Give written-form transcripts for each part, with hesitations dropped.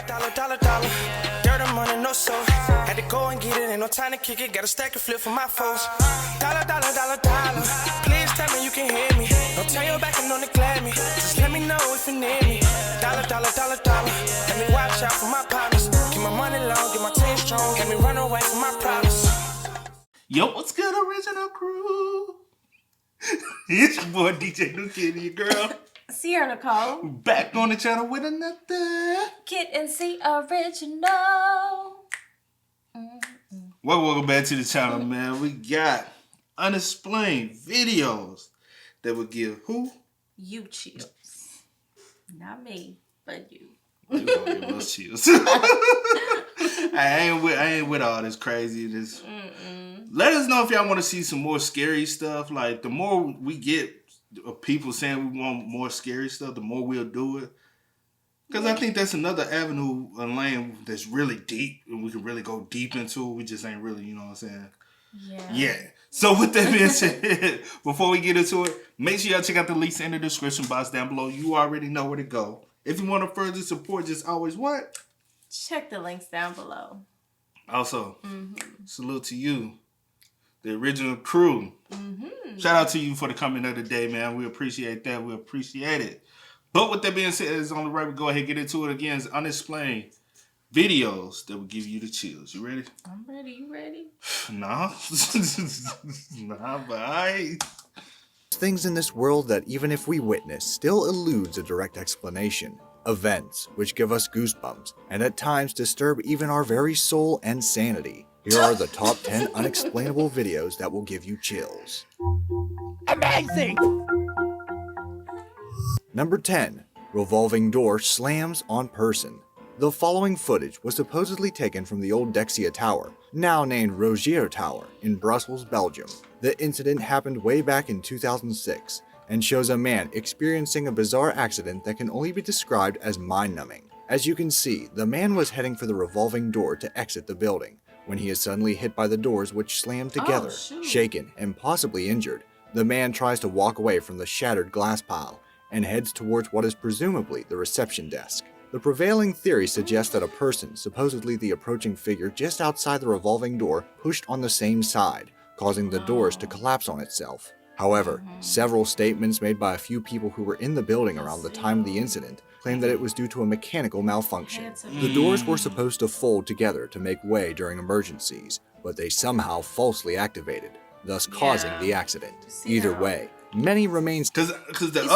Dollar. Dirt and money, no soul. Had to go and get it, ain't no time to kick it. Got a stack of flip for my foes. Dollar. Please tell me you can hear me. Don't turn your back and don't neglect me. Just let me know if you need me. Dollar. Let me watch out for my partners. Keep my money long, get my team strong. Let me run away from my problems. Yo, what's good, original crew? It's your boy DJ New Kid and your girl Sierra Nicole. back on the channel with another Kid and C original. Welcome back to the channel, man. We got unexplained videos that will give who? You chills. Not me, but you. You gonna give us chills. I ain't with all this craziness. Let us know if y'all want to see some more scary stuff. Like, the more we get people saying we want more scary stuff, the more we'll do it. Because I think that's another avenue, a lane that's really deep, and we can really go deep into it. We just ain't really, you know what I'm saying? Yeah. So with that being said, before we get into it, make sure y'all check out the links in the description box down below. You already know where to go. If you want to further support, just always what? Check the links down below. Also, salute to you, the original crew. Shout out to you for the comment of the day, man. We appreciate that. We appreciate it. But with that being said, it's on the right. We go ahead and get into it again. It's unexplained videos that will give you the chills. You ready? I'm ready. You ready? Nah. Nah, but I... Things in this world that even if we witness, still eludes a direct explanation. Events which give us goosebumps and at times disturb even our very soul and sanity. Here are the top 10 unexplainable videos that will give you chills. Amazing! Number 10. Revolving door slams on person. The following footage was supposedly taken from the old Dexia Tower, now named Rogier Tower, in Brussels, Belgium. The incident happened way back in 2006 and shows a man experiencing a bizarre accident that can only be described as mind-numbing. As you can see, the man was heading for the revolving door to exit the building when he is suddenly hit by the doors, which slammed together. Shaken and possibly injured, the man tries to walk away from the shattered glass pile and heads towards what is presumably the reception desk. The prevailing theory suggests that a person, supposedly the approaching figure just outside the revolving door, pushed on the same side, causing the doors to collapse on itself. However, several statements made by a few people who were in the building around the time of the incident claim that it was due to a mechanical malfunction. The doors were supposed to fold together to make way during emergencies, but they somehow falsely activated, thus causing the accident. Either way, many remains because the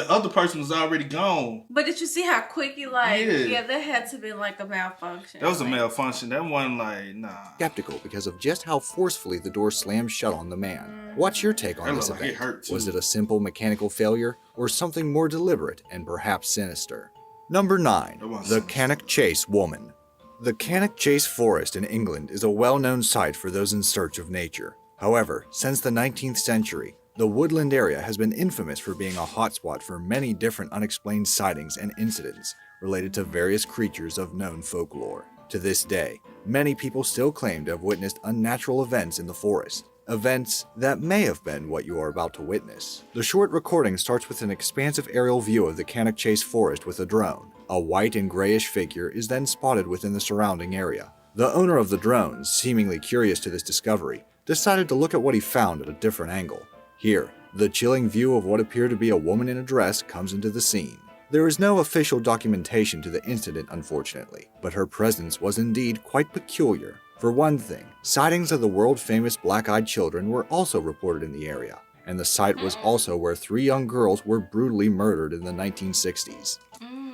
other person was already gone. But did you see how quick you that had to be like a malfunction. That was a malfunction. That wasn't like, nah. skeptical because of just how forcefully the door slammed shut on the man. What's your take on this event? Was it a simple mechanical failure or something more deliberate and perhaps sinister? Number 9. The Cannock Chase Woman. The Cannock Chase Forest in England is a well-known site for those in search of nature. However, since the 19th century, the woodland area has been infamous for being a hotspot for many different unexplained sightings and incidents related to various creatures of known folklore. To this day, many people still claim to have witnessed unnatural events in the forest. Events that may have been what you are about to witness. The short recording starts with an expansive aerial view of the Cannock Chase Forest with a drone. A white and grayish figure is then spotted within the surrounding area. The owner of the drone, seemingly curious to this discovery, decided to look at what he found at a different angle. Here, the chilling view of what appeared to be a woman in a dress comes into the scene. There is no official documentation to the incident, unfortunately, but her presence was indeed quite peculiar. For one thing, sightings of the world-famous black-eyed children were also reported in the area, and the site was also where 3 young girls were brutally murdered in the 1960s.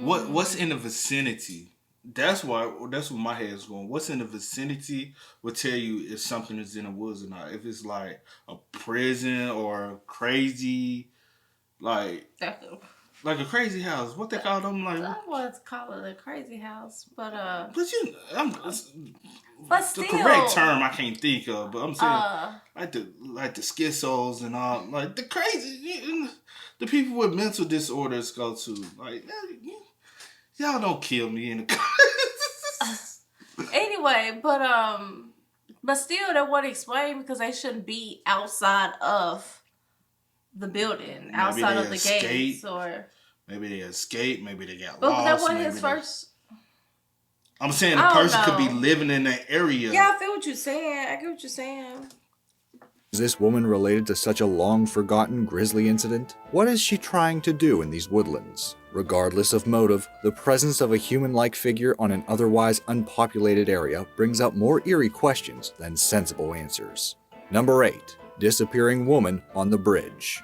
What's in the vicinity? That's where my head is going. What's in the vicinity will tell you if something is in the woods or not. If it's like a prison or a crazy, like a crazy house. What they call them? Like, I want to call it a crazy house, but the correct term I can't think of. But I'm saying like the schizos and all, like the crazy, the people with mental disorders go to. Like, y'all don't kill me in the anyway, but still, they want to explain because they shouldn't be outside of the building, outside of the gates, or maybe they escaped, maybe they got but lost. that wasn't his first. I'm saying the person could be living in that area. Yeah, I feel what you're saying. I get what you're saying. Is this woman related to such a long-forgotten grisly incident? What is she trying to do in these woodlands? Regardless of motive, the presence of a human-like figure on an otherwise unpopulated area brings up more eerie questions than sensible answers. Number 8. Disappearing woman on the bridge.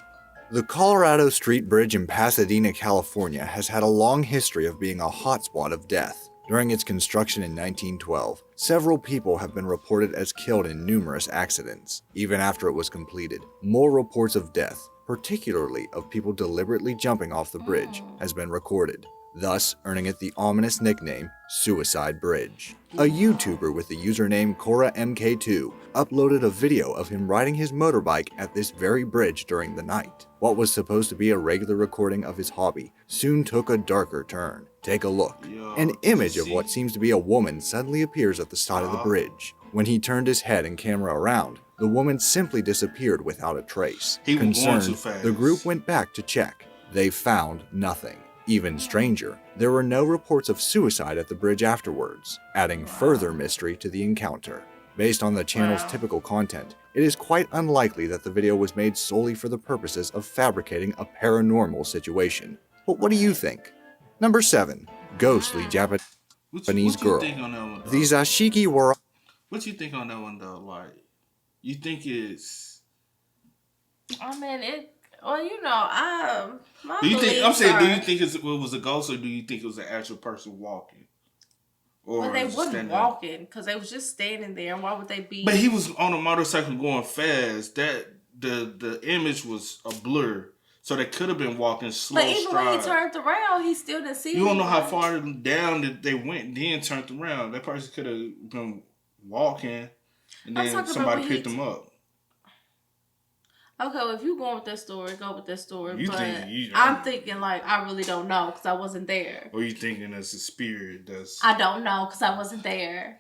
The Colorado Street Bridge in Pasadena, California has had a long history of being a hotspot of death. During its construction in 1912, several people have been reported as killed in numerous accidents. Even after it was completed, more reports of death, particularly of people deliberately jumping off the bridge, has been recorded, thus earning it the ominous nickname Suicide Bridge. A YouTuber with the username KoraMK2 uploaded a video of him riding his motorbike at this very bridge during the night. What was supposed to be a regular recording of his hobby soon took a darker turn. Take a look. An image of what seems to be a woman suddenly appears at the side of the bridge. When he turned his head and camera around, the woman simply disappeared without a trace. Concerned, the group went back to check. They found nothing. Even stranger, there were no reports of suicide at the bridge afterwards, adding further mystery to the encounter. Based on the channel's typical content, it is quite unlikely that the video was made solely for the purposes of fabricating a paranormal situation. But what do you think? Number 7. Ghostly Japanese girl. The Zashiki were... What you think on that one though? Like, you think it's... I mean, it... Well, you know, do you think it was a ghost, or do you think it was an actual person walking? Or well, they wasn't walking because they was just standing there. And why would they be? But he was on a motorcycle going fast. That the image was a blur, so they could have been walking slow. But even when he turned around, he still didn't see. You don't know how far down that they went, and then turned around. That person could have been walking, and then somebody picked them up. Okay, well, if you going with that story, go with that story. I'm thinking like I really don't know because I wasn't there. Or you thinking it's a spirit that's... I don't know because I wasn't there.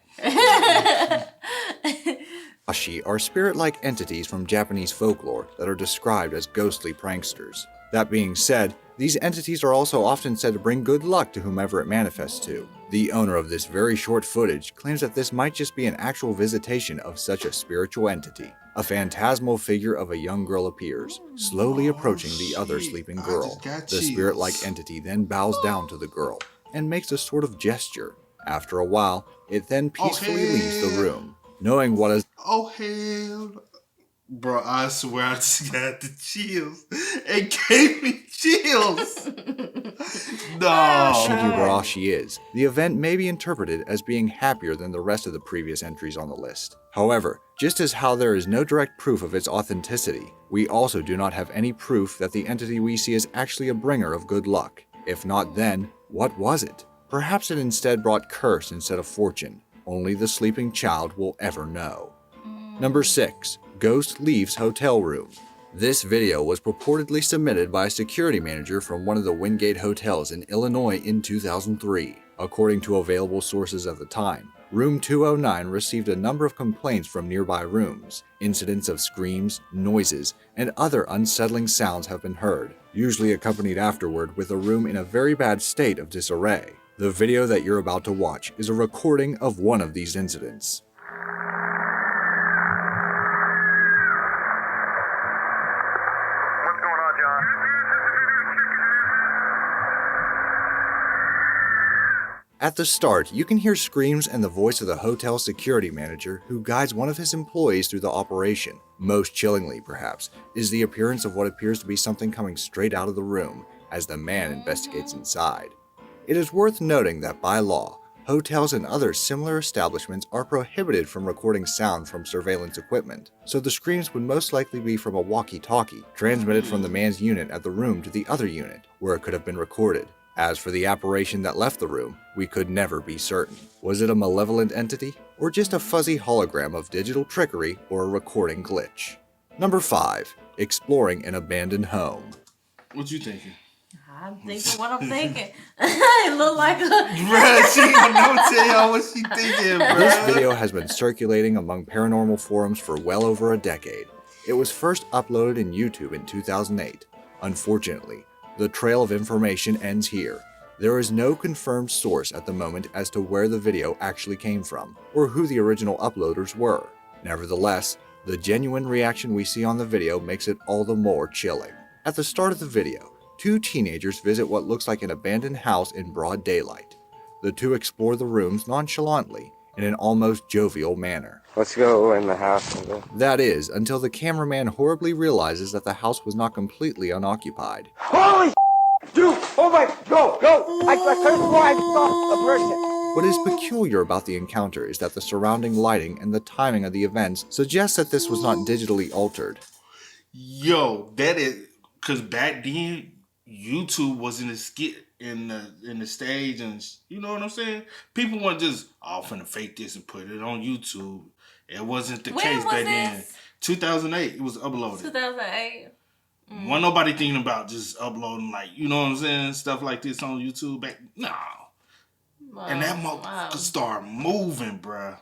Ashi are spirit-like entities from Japanese folklore that are described as ghostly pranksters. That being said, these entities are also often said to bring good luck to whomever it manifests to. The owner of this very short footage claims that this might just be an actual visitation of such a spiritual entity. A phantasmal figure of a young girl appears, slowly approaching the other sleeping girl. The spirit-like entity then bows down to the girl and makes a sort of gesture. After a while, it then peacefully leaves the room. Knowing what is... Oh, hell... Bro, I swear I just got the chills. It gave me chills. No. Shigurashi is. The event may be interpreted as being happier than the rest of the previous entries on the list. However, just as how there is no direct proof of its authenticity, we also do not have any proof that the entity we see is actually a bringer of good luck. If not then, what was it? Perhaps it instead brought curse instead of fortune. Only the sleeping child will ever know. Number 6. Ghost leaves hotel room. This video was purportedly submitted by a security manager from one of the Wingate hotels in Illinois in 2003. According to available sources at the time, Room 209 received a number of complaints from nearby rooms. Incidents of screams, noises, and other unsettling sounds have been heard, usually accompanied afterward with a room in a very bad state of disarray. The video that you're about to watch is a recording of one of these incidents. At the start, you can hear screams and the voice of the hotel security manager who guides one of his employees through the operation. Most chillingly, perhaps, is the appearance of what appears to be something coming straight out of the room as the man investigates inside. It is worth noting that by law, hotels and other similar establishments are prohibited from recording sound from surveillance equipment, so the screams would most likely be from a walkie-talkie transmitted from the man's unit at the room to the other unit, where it could have been recorded. As for the apparition that left the room, we could never be certain. Was it a malevolent entity, or just a fuzzy hologram of digital trickery or a recording glitch? Number 5. Exploring an abandoned home. What you thinking? I'm thinking what I'm thinking. It looked like a... Bruh, she don't know tell y'all what she thinking, bruh. This video has been circulating among paranormal forums for well over a decade. It was first uploaded in YouTube in 2008. Unfortunately, the trail of information ends here. There is no confirmed source at the moment as to where the video actually came from, or who the original uploaders were. Nevertheless, the genuine reaction we see on the video makes it all the more chilling. At the start of the video, two teenagers visit what looks like an abandoned house in broad daylight. The two explore the rooms nonchalantly, in an almost jovial manner. Let's go in the house. That is, until the cameraman horribly realizes that the house was not completely unoccupied. Holy dude! Oh my, go! I couldn't swear I saw a person. What is peculiar about the encounter is that the surrounding lighting and the timing of the events suggests that this was not digitally altered. Yo, that is, because back then, YouTube wasn't a skit in the stage, and you know what I'm saying? People weren't just, finna fake this and put it on YouTube. It wasn't the case back then. 2008, it was uploaded. 2008. Wasn't nobody thinking about just uploading, like, you know what I'm saying, stuff like this on YouTube back. No. Wow. And that motherfucker started moving, bruh.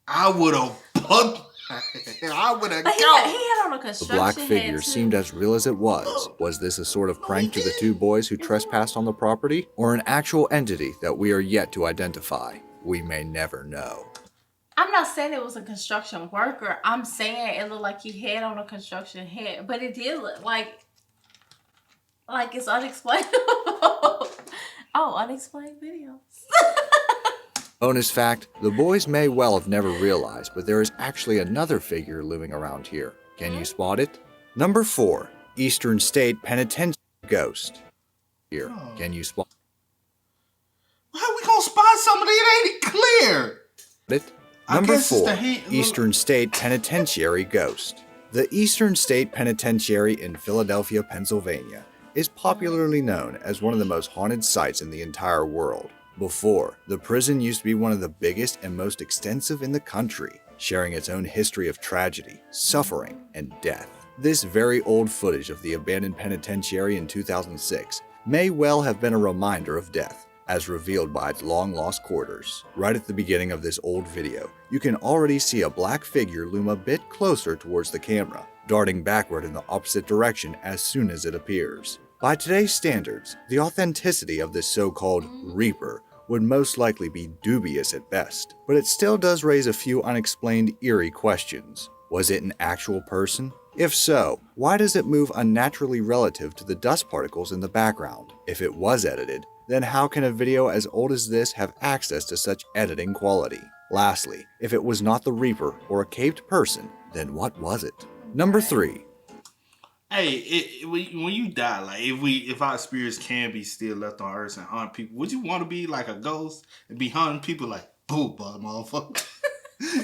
I would have gone. He had on a construction The black figure seemed as real as it was. Was this a sort of prank to the two boys who trespassed on the property, or an actual entity that we are yet to identify? We may never know. I'm not saying it was a construction worker. I'm saying it looked like he had on a construction hat, but it did look like it's unexplainable. Unexplained videos. Bonus fact, the boys may well have never realized, but there is actually another figure looming around here. Can you spot it? Number 4, Eastern State Penitentiary Ghost. Here, can you spot How we gonna spot somebody that ain't clear? it? Number 4, Eastern State Penitentiary Ghost. The Eastern State Penitentiary in Philadelphia, Pennsylvania, is popularly known as one of the most haunted sites in the entire world. Before, the prison used to be one of the biggest and most extensive in the country, sharing its own history of tragedy, suffering, and death. This very old footage of the abandoned penitentiary in 2006 may well have been a reminder of death, as revealed by its long-lost quarters. Right at the beginning of this old video, you can already see a black figure loom a bit closer towards the camera, darting backward in the opposite direction as soon as it appears. By today's standards, the authenticity of this so-called Reaper would most likely be dubious at best, but it still does raise a few unexplained eerie questions. Was it an actual person? If so, why does it move unnaturally relative to the dust particles in the background? If it was edited, then how can a video as old as this have access to such editing quality? Lastly, if it was not the Reaper or a caved person, then what was it? Number 3. Hey, when you die, like if our spirits can be still left on Earth and haunt people, would you want to be like a ghost and be haunting people like, boo, motherfucker?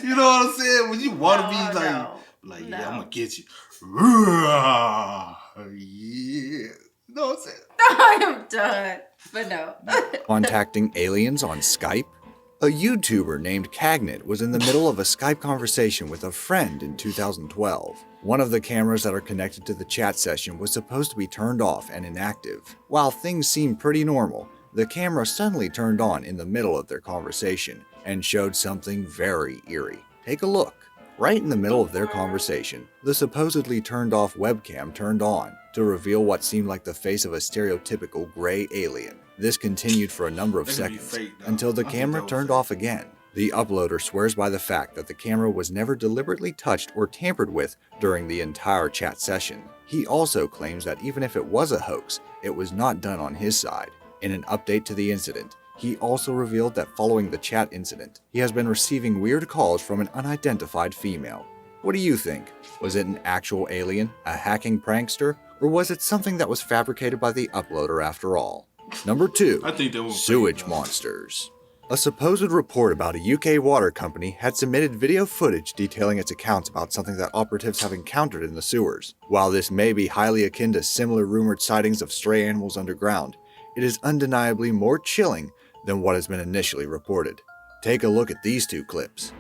You know what I'm saying? Would you want to be like, yeah, I'm gonna get you. Yeah. You know what I'm saying? I am done. But no. Contacting aliens on Skype? A YouTuber named Cagnit was in the middle of a Skype conversation with a friend in 2012. One of the cameras that are connected to the chat session was supposed to be turned off and inactive. While things seemed pretty normal, the camera suddenly turned on in the middle of their conversation and showed something very eerie. Take a look. Right in the middle of their conversation, the supposedly turned off webcam turned on to reveal what seemed like the face of a stereotypical gray alien. This continued for a number of seconds until the camera turned off again. The uploader swears by the fact that the camera was never deliberately touched or tampered with during the entire chat session. He also claims that even if it was a hoax, it was not done on his side. In an update to the incident, he also revealed that following the chat incident, he has been receiving weird calls from an unidentified female. What do you think? Was it an actual alien, a hacking prankster, or was it something that was fabricated by the uploader after all? Number 2, Sewage Monsters. A supposed report about a UK water company had submitted video footage detailing its accounts about something that operatives have encountered in the sewers. While this may be highly akin to similar rumored sightings of stray animals underground, it is undeniably more chilling than what has been initially reported. Take a look at these two clips.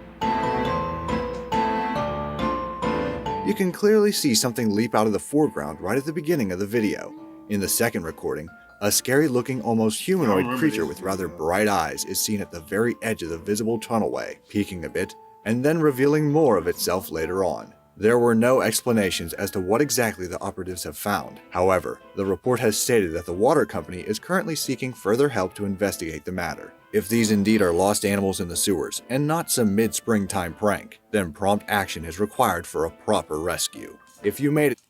You can clearly see something leap out of the foreground right at the beginning of the video. In the second recording, a scary-looking, almost humanoid creature with rather bright eyes is seen at the very edge of the visible tunnelway, peeking a bit, and then revealing more of itself later on. There were no explanations as to what exactly the operatives have found. However, the report has stated that the water company is currently seeking further help to investigate the matter. If these indeed are lost animals in the sewers, and not some mid-springtime prank, then prompt action is required for a proper rescue. If you made it...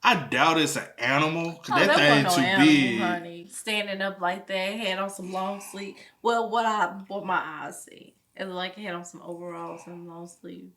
I doubt it's an animal, cause that wasn't thing too animal, big. honey. Standing up like that, had on some long sleeve. Well, what my eyes see. It looked like it had on some overalls and long sleeve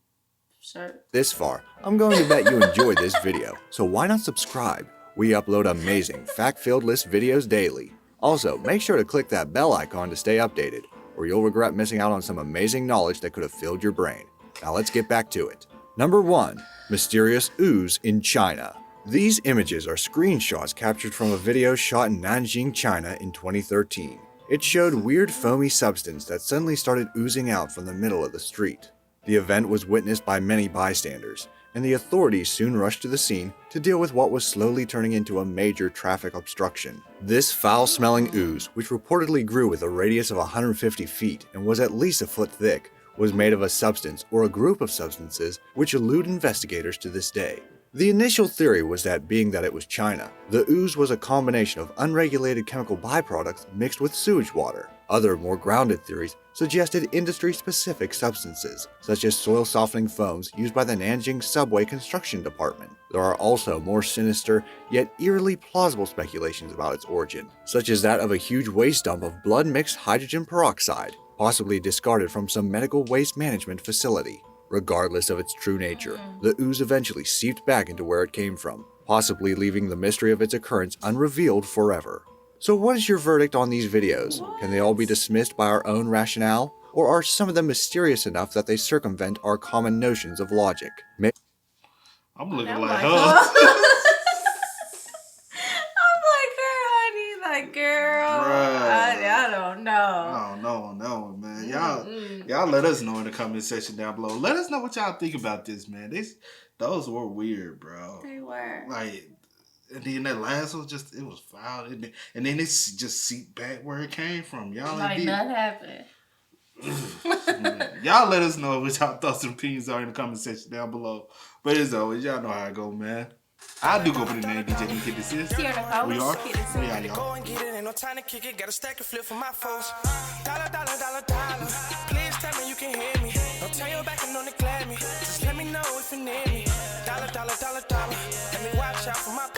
shirt. This far, I'm going to bet you enjoyed this video, so why not subscribe? We upload amazing, fact-filled list videos daily. Also, make sure to click that bell icon to stay updated, or you'll regret missing out on some amazing knowledge that could have filled your brain. Now let's get back to it. Number 1. Mysterious ooze in China. These images are screenshots captured from a video shot in Nanjing, China in 2013. It showed weird foamy substance that suddenly started oozing out from the middle of the street. The event was witnessed by many bystanders, and the authorities soon rushed to the scene to deal with what was slowly turning into a major traffic obstruction. This foul-smelling ooze, which reportedly grew with a radius of 150 feet and was at least a foot thick, was made of a substance or a group of substances which elude investigators to this day. The initial theory was that being that it was China, the ooze was a combination of unregulated chemical byproducts mixed with sewage water. Other, more grounded theories suggested industry-specific substances, such as soil-softening foams used by the Nanjing subway construction department. There are also more sinister, yet eerily plausible speculations about its origin, such as that of a huge waste dump of blood-mixed hydrogen peroxide, possibly discarded from some medical waste management facility. Regardless of its true nature, the ooze eventually seeped back into where it came from, possibly leaving the mystery of its occurrence unrevealed forever. So what is your verdict on these videos? Can they all be dismissed by our own rationale? Or are some of them mysterious enough that they circumvent our common notions of logic? I'm looking like her. Girl, I don't know. I don't know, man. Y'all let us know in the comment section down below. Let us know what y'all think about this, man. Those were weird, bro. They were. Like, and then that last one it was foul. And then it just seeped back where it came from. Y'all like nothing happened. Y'all let us know what y'all thoughts and opinions are in the comment section down below. But as always, y'all know how it go, man. I do go for the name DJ and Kid Assist. We are. We are, y'all. Go and get it, ain't no time to kick it. Got a stack of flip for my folks. Dollar. Please tell me you can hear me. Don't turn your back and don't neglect me. Just let me know if you need me. Dollar. Let me watch out for my